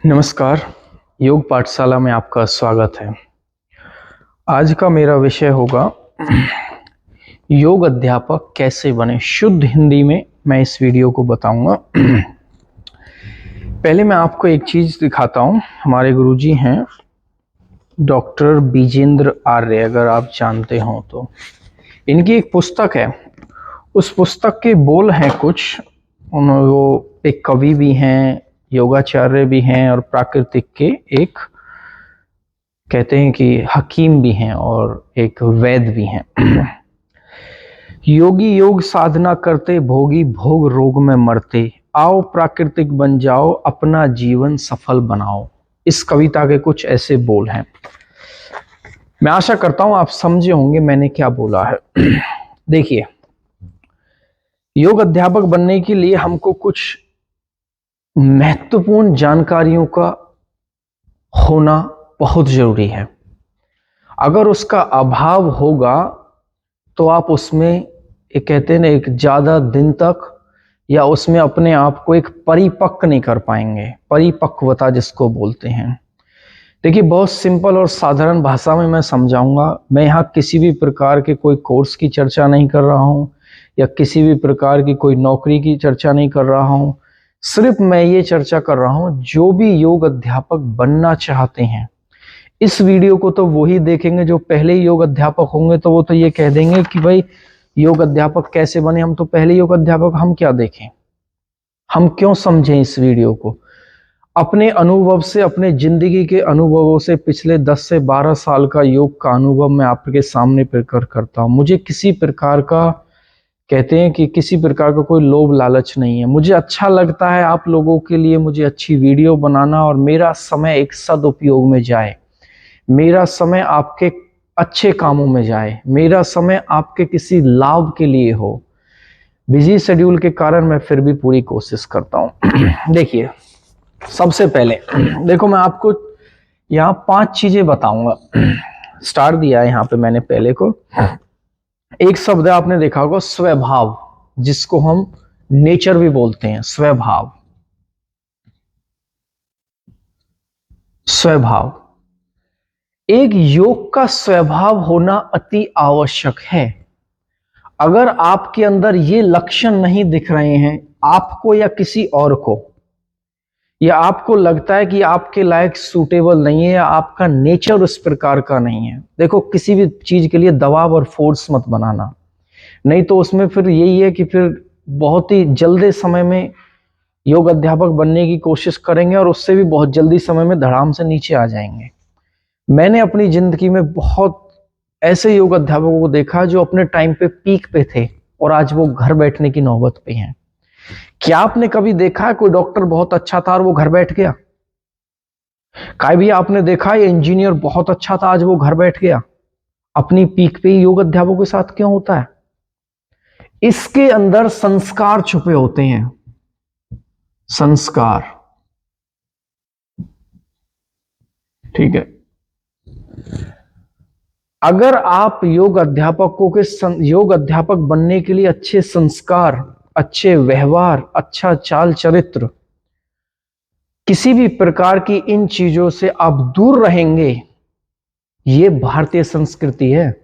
नमस्कार। योग पाठशाला में आपका स्वागत है। आज का मेरा विषय होगा योग अध्यापक कैसे बने। शुद्ध हिंदी में मैं इस वीडियो को बताऊंगा। पहले मैं आपको एक चीज दिखाता हूं। हमारे गुरुजी हैं डॉक्टर बीजेंद्र आर्य, अगर आप जानते हो तो। इनकी एक पुस्तक है, उस पुस्तक के बोल हैं कुछ। वो एक कवि भी हैं, योगाचार्य भी हैं और प्राकृतिक के एक कहते हैं कि हकीम भी हैं और एक वैद्य भी हैं। योगी योग साधना करते, भोगी भोग रोग में मरते, आओ प्राकृतिक बन जाओ, अपना जीवन सफल बनाओ। इस कविता के कुछ ऐसे बोल हैं। मैं आशा करता हूं आप समझे होंगे मैंने क्या बोला है। देखिए, योग अध्यापक बनने के लिए हमको कुछ महत्वपूर्ण जानकारियों का होना बहुत जरूरी है। अगर उसका अभाव होगा तो आप उसमें एक कहते हैं ना, एक ज्यादा दिन तक या उसमें अपने आप को एक परिपक्व नहीं कर पाएंगे। परिपक्वता जिसको बोलते हैं। देखिए, बहुत सिंपल और साधारण भाषा में मैं समझाऊंगा। मैं यहाँ किसी भी प्रकार के कोई कोर्स की चर्चा नहीं कर रहा हूँ या किसी भी प्रकार की कोई नौकरी की चर्चा नहीं कर रहा हूँ। सिर्फ मैं ये चर्चा कर रहा हूँ, जो भी योग अध्यापक बनना चाहते हैं इस वीडियो को तो वही देखेंगे जो पहले ही योग अध्यापक होंगे। तो वो तो ये कह देंगे कि भाई योग अध्यापक कैसे बने, हम तो पहले योग अध्यापक, हम क्या देखें, हम क्यों समझें इस वीडियो को। अपने अनुभव से, अपने जिंदगी के अनुभवों से, पिछले 10 से 12 साल का योग का अनुभव मैं आपके सामने प्रकट करता हूं। मुझे किसी प्रकार का कहते हैं कि किसी प्रकार का कोई लोभ लालच नहीं है। मुझे अच्छा लगता है आप लोगों के लिए मुझे अच्छी वीडियो बनाना और मेरा समय एक सदुपयोग में जाए, मेरा समय आपके अच्छे कामों में जाए, मेरा समय आपके किसी लाभ के लिए हो। बिजी शेड्यूल के कारण मैं फिर भी पूरी कोशिश करता हूं। देखिए, सबसे पहले देखो, मैं आपको यहाँ 5 चीजें बताऊंगा। स्टार दिया है यहाँ पे मैंने पहले को। एक शब्द आपने देखा होगा, स्वभाव, जिसको हम नेचर भी बोलते हैं। स्वभाव, स्वभाव एक योग का स्वभाव होना अति आवश्यक है। अगर आपके अंदर ये लक्षण नहीं दिख रहे हैं, आपको या किसी और को, या आपको लगता है कि आपके लायक सूटेबल नहीं है या आपका नेचर उस प्रकार का नहीं है। देखो, किसी भी चीज के लिए दबाव और फोर्स मत बनाना, नहीं तो उसमें फिर यही है कि फिर बहुत ही जल्दी समय में योग अध्यापक बनने की कोशिश करेंगे और उससे भी बहुत जल्दी समय में धड़ाम से नीचे आ जाएंगे। मैंने अपनी जिंदगी में बहुत ऐसे योग अध्यापकों को देखा जो अपने टाइम पे पीक पे थे और आज वो घर बैठने की नौबत पे हैं। क्या आपने कभी देखा है कोई डॉक्टर बहुत अच्छा था और वो घर बैठ गया? कभी आपने देखा है इंजीनियर बहुत अच्छा था, आज वो घर बैठ गया? अपनी पीक पे ही योग अध्यापकों के साथ क्यों होता है? इसके अंदर संस्कार छुपे होते हैं। संस्कार, ठीक है। अगर आप योग अध्यापक बनने के लिए अच्छे संस्कार, अच्छे व्यवहार, अच्छा चाल चरित्र, किसी भी प्रकार की इन चीजों से आप दूर रहेंगे, ये भारतीय संस्कृति है।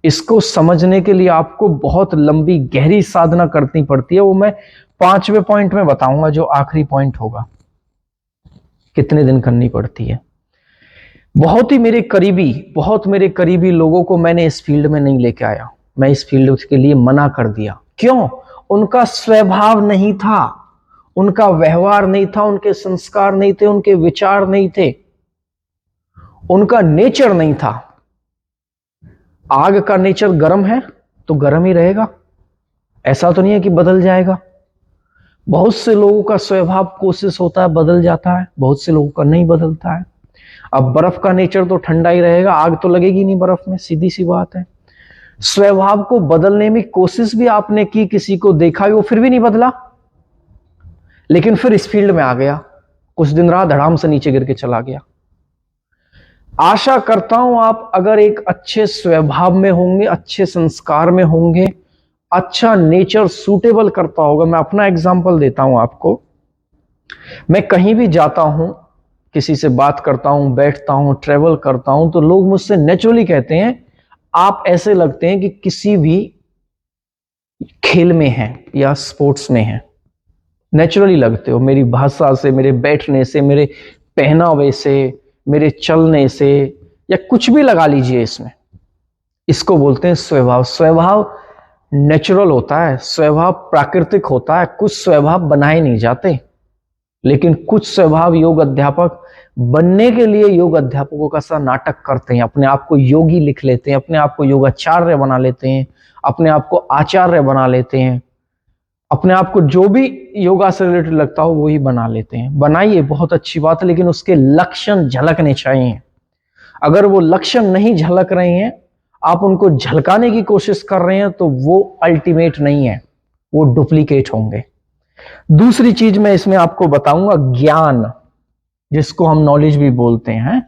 इसको समझने के लिए आपको बहुत लंबी गहरी साधना करनी पड़ती है। वो मैं 5वें पॉइंट में बताऊंगा, जो आखिरी पॉइंट होगा, कितने दिन करनी पड़ती है। बहुत मेरे करीबी लोगों को मैंने इस फील्ड में नहीं लेके आया। मैं इस फील्ड के लिए मना कर दिया। क्यों? उनका स्वभाव नहीं था, उनका व्यवहार नहीं था, उनके संस्कार नहीं थे, उनके विचार नहीं थे, उनका नेचर नहीं था। आग का नेचर गर्म है तो गर्म ही रहेगा, ऐसा तो नहीं है कि बदल जाएगा। बहुत से लोगों का स्वभाव कोशिश होता है बदल जाता है, बहुत से लोगों का नहीं बदलता है। अब बर्फ का नेचर तो ठंडा ही रहेगा, आग तो लगेगी नहीं बर्फ में, सीधी सी बात है। स्वभाव को बदलने में कोशिश भी आपने की, किसी को देखा भी, वो फिर भी नहीं बदला, लेकिन फिर इस फील्ड में आ गया, कुछ दिन रहा, धड़ाम से नीचे गिर के चला गया। आशा करता हूं आप अगर एक अच्छे स्वभाव में होंगे, अच्छे संस्कार में होंगे, अच्छा नेचर सूटेबल करता होगा। मैं अपना एग्जांपल देता हूं आपको। मैं कहीं भी जाता हूं किसी से बात करता हूं, बैठता हूं, ट्रेवल करता हूं, तो लोग मुझसे नेचुरली कहते हैं आप ऐसे लगते हैं कि किसी भी खेल में हैं या स्पोर्ट्स में हैं। नेचुरली लगते हो, मेरी भाषा से, मेरे बैठने से, मेरे पहनावे से, मेरे चलने से, या कुछ भी लगा लीजिए इसमें। इसको बोलते हैं स्वभाव। स्वभाव नेचुरल होता है, स्वभाव प्राकृतिक होता है। कुछ स्वभाव बनाए नहीं जाते, लेकिन कुछ स्वभाव योग अध्यापक बनने के लिए योग अध्यापकों का सा नाटक करते हैं, अपने आप को योगी लिख लेते हैं, अपने आप को योगाचार्य बना लेते हैं, अपने आप को आचार्य बना लेते हैं, अपने आप को जो भी योगा से रिलेटेड लगता हो वही बना लेते हैं। बनाइए, बहुत अच्छी बात है, लेकिन उसके लक्षण झलकने चाहिए। अगर वो लक्षण नहीं झलक रहे हैं, आप उनको झलकाने की कोशिश कर रहे हैं, तो वो अल्टीमेट नहीं है, वो डुप्लीकेट होंगे। दूसरी चीज मैं इसमें आपको बताऊंगा, ज्ञान, जिसको हम नॉलेज भी बोलते हैं,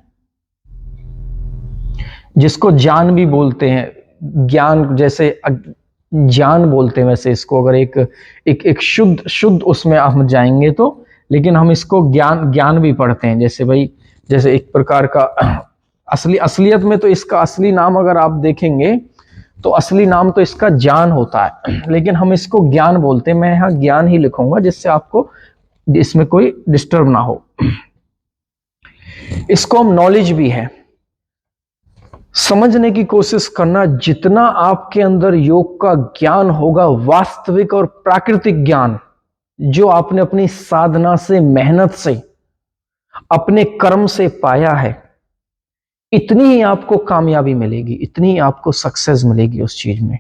जिसको ज्ञान भी बोलते हैं। ज्ञान जैसे ज्ञान बोलते हैं वैसे इसको, अगर एक शुद्ध उसमें हम जाएंगे तो, लेकिन हम इसको ज्ञान भी पढ़ते हैं। जैसे भाई, जैसे एक प्रकार का असलियत में तो इसका असली नाम अगर आप देखेंगे तो असली नाम तो इसका ज्ञान होता है, लेकिन हम इसको ज्ञान बोलते हैं। मैं यहां ज्ञान ही लिखूंगा जिससे आपको इसमें कोई डिस्टर्ब ना हो। इसको हम नॉलेज भी है। समझने की कोशिश करना, जितना आपके अंदर योग का ज्ञान होगा, वास्तविक और प्राकृतिक ज्ञान, जो आपने अपनी साधना से, मेहनत से, अपने कर्म से पाया है, इतनी ही आपको कामयाबी मिलेगी, इतनी ही आपको सक्सेस मिलेगी उस चीज में।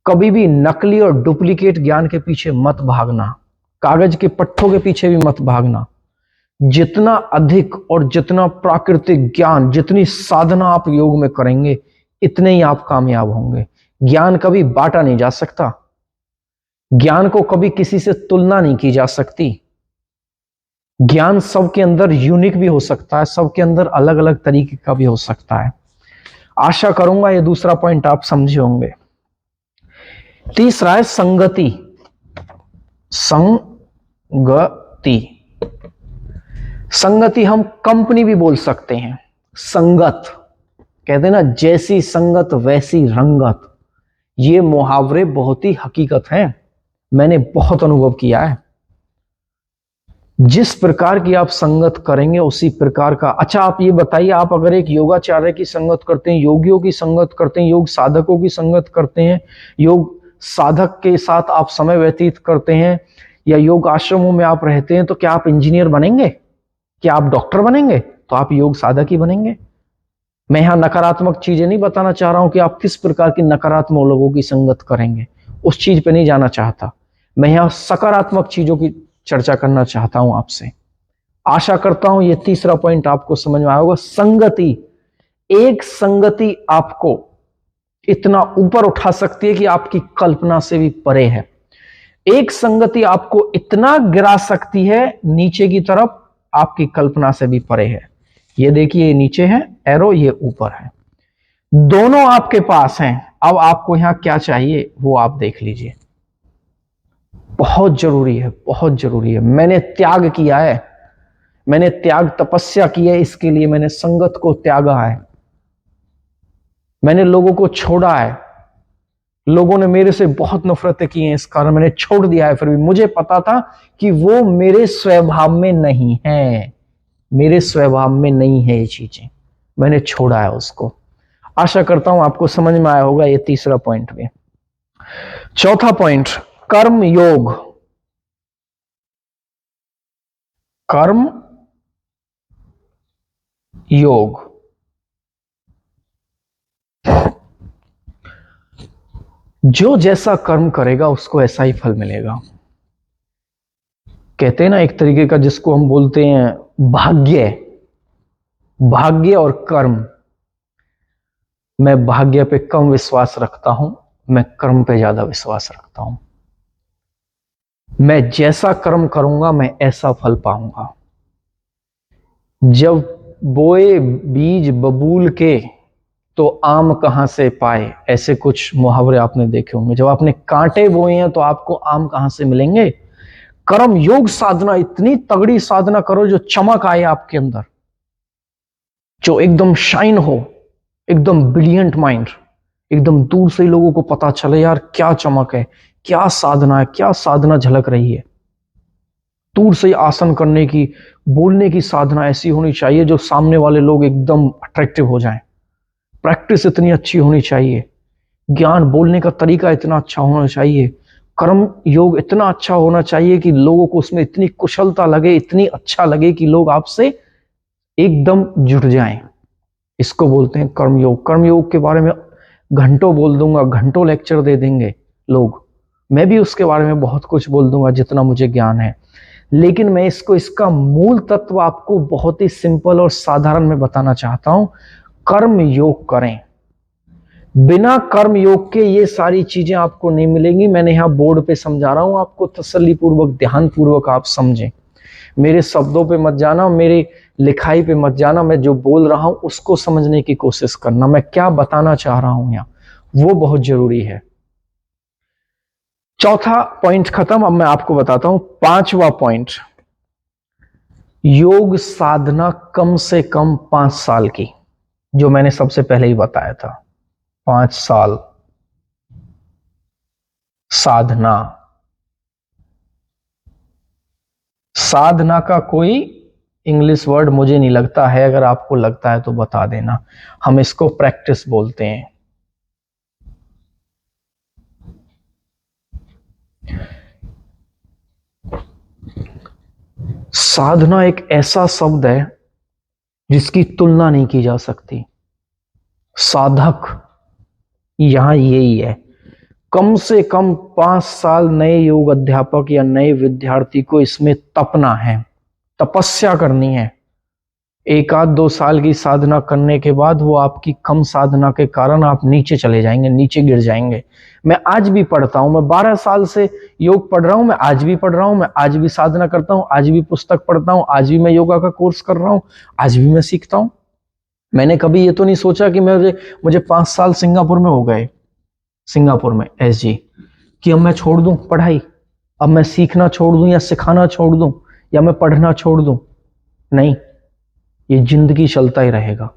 कभी भी नकली और डुप्लीकेट ज्ञान के पीछे मत भागना, कागज के पट्टों के पीछे भी मत भागना। जितना अधिक और जितना प्राकृतिक ज्ञान, जितनी साधना आप योग में करेंगे, इतने ही आप कामयाब होंगे। ज्ञान कभी बांटा नहीं जा सकता, ज्ञान को कभी किसी से तुलना नहीं की जा सकती। ज्ञान सबके अंदर यूनिक भी हो सकता है, सबके अंदर अलग अलग तरीके का भी हो सकता है। आशा करूंगा ये दूसरा पॉइंट आप समझे होंगे। तीसरा है संगति। संगति, संगति हम कंपनी भी बोल सकते हैं। संगत कहते हैं ना, जैसी संगत वैसी रंगत। ये मुहावरे बहुत ही हकीकत हैं, मैंने बहुत अनुभव किया है। जिस प्रकार की आप संगत करेंगे उसी प्रकार का। अच्छा, आप ये बताइए, आप अगर एक योगाचार्य की संगत करते हैं, योगियों की संगत करते हैं, योग साधकों की संगत करते हैं, योग साधक के साथ आप समय व्यतीत करते हैं, या योग आश्रमों में आप रहते हैं, तो क्या आप इंजीनियर बनेंगे? क्या आप डॉक्टर बनेंगे? तो आप योग साधक ही बनेंगे। मैं यहां नकारात्मक चीजें नहीं बताना चाह रहा हूं कि आप किस प्रकार की नकारात्मक लोगों की संगत करेंगे, उस चीज पे नहीं जाना चाहता। मैं यहां सकारात्मक चीजों की चर्चा करना चाहता हूं आपसे। आशा करता हूं ये तीसरा पॉइंट आपको समझ में आया होगा। संगति, एक संगति आपको इतना ऊपर उठा सकती है कि आपकी कल्पना से भी परे है। एक संगति आपको इतना गिरा सकती है नीचे की तरफ, आपकी कल्पना से भी परे है। ये देखिए, ये नीचे है एरो, ये ऊपर है, दोनों आपके पास हैं। अब आपको यहां क्या चाहिए वो आप देख लीजिए। बहुत जरूरी है, बहुत जरूरी है। मैंने त्याग किया है, मैंने त्याग तपस्या की है, इसके लिए मैंने संगत को त्यागा है, मैंने लोगों को छोड़ा है। लोगों ने मेरे से बहुत नफरतें की हैं, इस कारण मैंने छोड़ दिया है। फिर भी मुझे पता था कि वो मेरे स्वभाव में नहीं है, मेरे स्वभाव में नहीं है ये चीजें, मैंने छोड़ा है उसको। आशा करता हूं आपको समझ में आया होगा ये तीसरा पॉइंट भी। चौथा पॉइंट, कर्म योग। कर्म योग, जो जैसा कर्म करेगा उसको ऐसा ही फल मिलेगा। कहते हैं ना एक तरीके का, जिसको हम बोलते हैं भाग्य। भाग्य और कर्म, मैं भाग्य पे कम विश्वास रखता हूं, मैं कर्म पे ज्यादा विश्वास रखता हूं। मैं जैसा कर्म करूंगा मैं ऐसा फल पाऊंगा। जब बोए बीज बबूल के तो आम कहां से पाए, ऐसे कुछ मुहावरे आपने देखे होंगे। जब आपने कांटे बोए हैं तो आपको आम कहां से मिलेंगे? कर्म योग साधना, इतनी तगड़ी साधना करो जो चमक आए आपके अंदर, जो एकदम शाइन हो, एकदम ब्रिलियंट माइंड, एकदम दूर से लोगों को पता चले यार क्या चमक है, क्या साधना है, क्या साधना झलक रही है। दूर से आसन करने की, बोलने की साधना ऐसी होनी चाहिए जो सामने वाले लोग एकदम अट्रैक्टिव हो जाएं। प्रैक्टिस इतनी अच्छी होनी चाहिए, ज्ञान बोलने का तरीका इतना अच्छा होना चाहिए, कर्म योग इतना अच्छा होना चाहिए कि लोगों को उसमें इतनी कुशलता लगे, इतनी अच्छा लगे कि लोग आपसे एकदम जुट जाएं। इसको बोलते हैं कर्मयोग। कर्मयोग के बारे में घंटों बोल दूंगा, घंटों लेक्चर दे देंगे लोग, मैं भी उसके बारे में बहुत कुछ बोल दूंगा जितना मुझे ज्ञान है, लेकिन मैं इसका मूल तत्व आपको बहुत ही सिंपल और साधारण में बताना चाहता हूं। कर्म योग करें, बिना कर्म योग के ये सारी चीजें आपको नहीं मिलेंगी। मैंने यहां बोर्ड पे समझा रहा हूं आपको, तसल्ली पूर्वक, ध्यान पूर्वक आप समझें। मेरे शब्दों पे मत जाना, मेरे लिखाई पे मत जाना, मैं जो बोल रहा हूं उसको समझने की कोशिश करना, मैं क्या बताना चाह रहा हूं यहां, वो बहुत जरूरी है। चौथा पॉइंट खत्म, अब मैं आपको बताता हूं पांचवा पॉइंट। योग साधना कम से कम 5 साल की, जो मैंने सबसे पहले ही बताया था, 5 साल साधना। साधना का कोई इंग्लिश वर्ड मुझे नहीं लगता है, अगर आपको लगता है तो बता देना। हम इसको प्रैक्टिस बोलते हैं। साधना एक ऐसा शब्द है जिसकी तुलना नहीं की जा सकती। साधक यहां यही है। कम से कम 5 साल नए योग अध्यापक या नए विद्यार्थी को इसमें तपना है, तपस्या करनी है। 1-2 साल की साधना करने के बाद वो आपकी कम साधना के कारण आप नीचे चले जाएंगे, नीचे गिर जाएंगे। मैं आज भी पढ़ता हूं, मैं 12 साल से योग पढ़ रहा हूं, मैं आज भी पढ़ रहा हूं, मैं आज भी साधना करता हूं, आज भी पुस्तक पढ़ता हूं, आज भी मैं योगा का कोर्स कर रहा हूं, आज भी मैं सीखता हूं। मैंने कभी ये तो नहीं सोचा कि मुझे 5 साल सिंगापुर में हो गए, सिंगापुर में SG, कि अब मैं छोड़ दूं पढ़ाई, अब मैं सीखना छोड़ दूं या सिखाना छोड़ दूं या मैं पढ़ना छोड़ दूं। नहीं, ये जिंदगी चलता ही रहेगा,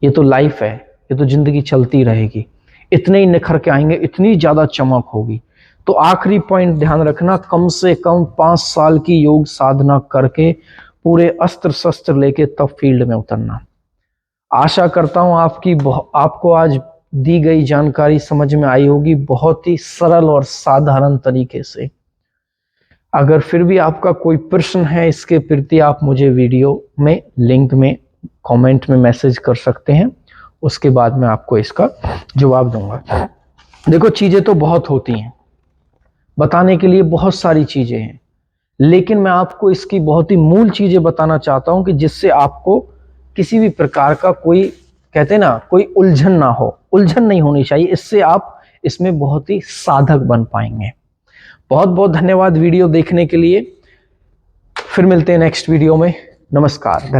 ये तो लाइफ है, ये तो जिंदगी चलती रहेगी। इतने ही निखर के आएंगे, इतनी ज्यादा चमक होगी। तो आखिरी पॉइंट ध्यान रखना, कम से कम 5 साल की योग साधना करके पूरे अस्त्र शस्त्र लेके तब फील्ड में उतरना। आशा करता हूं आपको आज दी गई जानकारी समझ में आई होगी, बहुत ही सरल और साधारण तरीके से। अगर फिर भी आपका कोई प्रश्न है इसके प्रति, आप मुझे वीडियो में लिंक में कमेंट में मैसेज कर सकते हैं, उसके बाद मैं आपको इसका जवाब दूंगा। देखो, चीजें तो बहुत होती हैं, बताने के लिए बहुत सारी चीजें हैं, लेकिन मैं आपको इसकी बहुत ही मूल चीजें बताना चाहता हूं कि जिससे आपको किसी भी प्रकार का कोई, कहते ना, कोई उलझन ना हो। उलझन नहीं होनी चाहिए, इससे आप इसमें बहुत ही साधक बन पाएंगे। बहुत बहुत धन्यवाद वीडियो देखने के लिए। फिर मिलते हैं नेक्स्ट वीडियो में। नमस्कार।